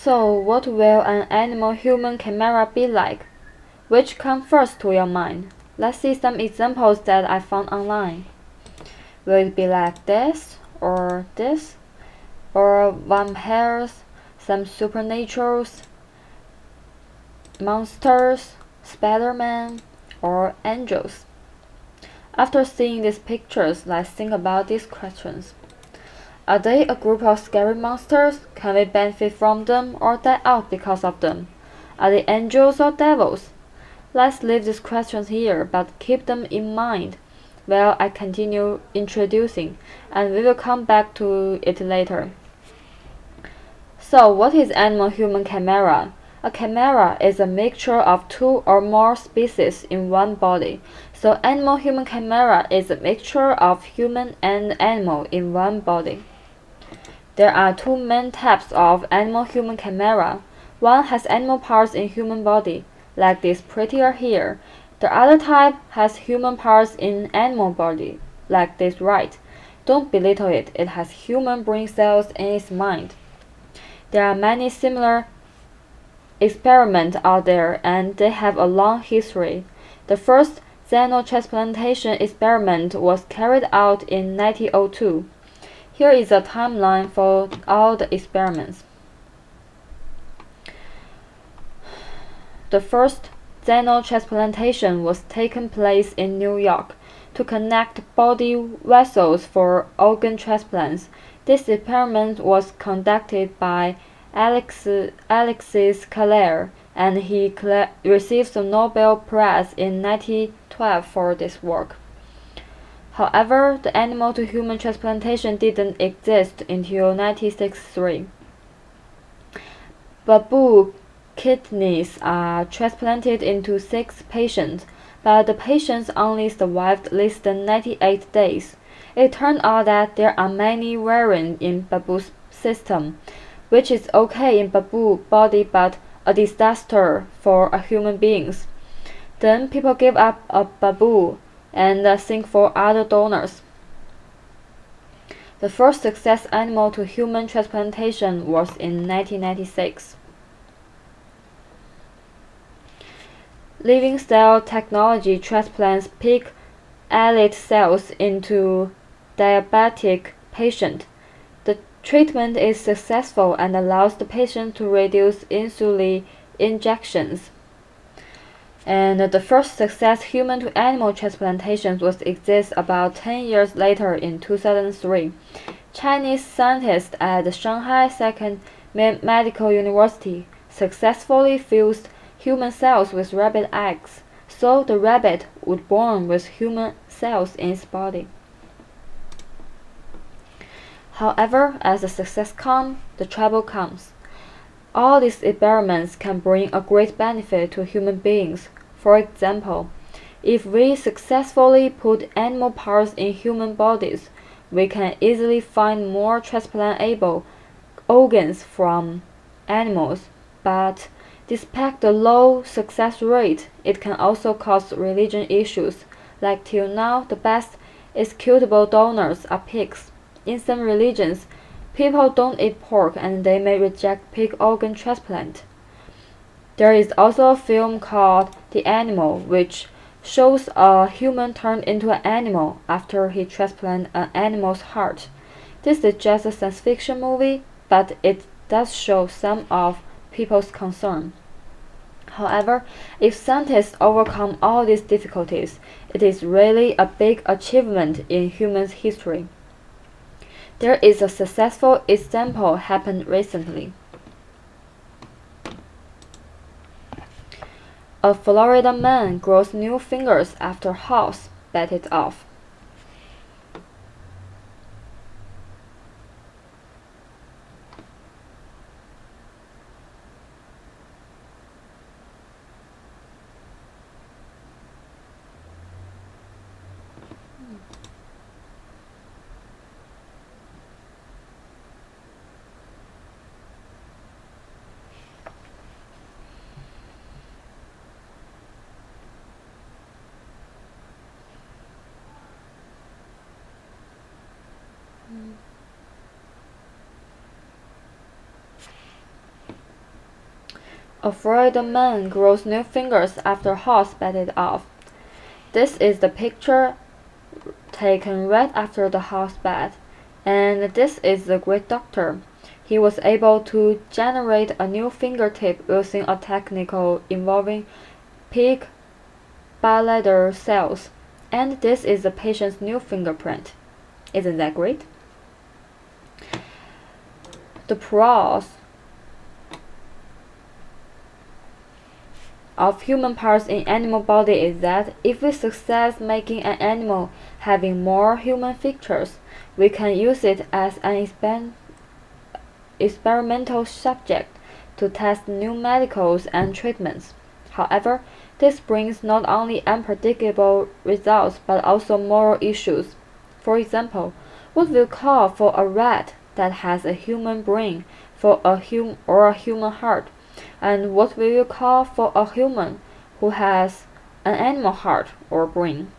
So, what will an animal-human camera be like? Which comes first to your mind? Let's see some examples that I found online. Will it be like this, or this, or vampires, some supernaturals, monsters, Spider-Man, or angels? After seeing these pictures, let's think about these questions. Are they a group of scary monsters? Can we benefit from them or die out because of them? Are they angels or devils? Let's leave these questions here, but keep them in mind while I continue introducing, and we will come back to it later. So, what is animal-human camera? A camera is a mixture of two or more species in one body. So, animal-human camera is a mixture of human and animal in one body. There are two main types of animal-human camera. One has animal parts in human body, like this prettier here. The other type has human parts in animal body, like this right. Don't belittle it, it has human brain cells in its mind. There are many similar experiments out there, and they have a long history. The first xenotransplantation experiment was carried out in 1902. Here is a timeline for all the experiments. The first xenotransplantation was taken place in New York to connect body vessels for organ transplants. This experiment was conducted by Alexis Calais, and he received the Nobel Prize in 1912 for this work. However, the animal-to-human transplantation didn't exist until 1963. Baboon kidneys are transplanted into 6 patients, but the patients only survived less than 98 days. It turned out that there are many variants in baboon's system, which is okay in baboon body but a disaster for human beings. Then people give up a baboon and think for other donors. The first success animal-to-human transplantation was in 1996. Living cell technology transplants pig islet cells into diabetic patient. The treatment is successful and allows the patient to reduce insulin injections. And the first success human-to-animal transplantation was exist about 10 years later in 2003. Chinese scientists at the Shanghai Second Medical University successfully fused human cells with rabbit eggs, so the rabbit would born with human cells in its body. However, as the success comes, the trouble comes. All these experiments can bring a great benefit to human beings. For example, if we successfully put animal parts in human bodies, we can easily find more transplantable organs from animals. But despite the low success rate, it can also cause religion issues. Like till now, the best executable donors are pigs. In some religions, people don't eat pork and they may reject pig organ transplant. There is also a film called The Animal, which shows a human turned into an animal after he transplants an animal's heart. This is just a science fiction movie, but it does show some of people's concern. However, if scientists overcome all these difficulties, it is really a big achievement in human history. There is a successful example happened recently. A Florida man grows new fingers after horse bit it off. Afraid man grows new fingers after horse bit it off. This is the picture taken right after the horse bite. And this is the great doctor. He was able to generate a new fingertip using a technique involving pig bladder cells. And this is the patient's new fingerprint. Isn't that great? The pros of human parts in animal body is that if we succeed making an animal having more human features, we can use it as an experimental subject to test new medicals and treatments. However, this brings not only unpredictable results but also moral issues. For example, what will call for a rat that has a human brain for a human heart, and what will you call for a human who has an animal heart or brain?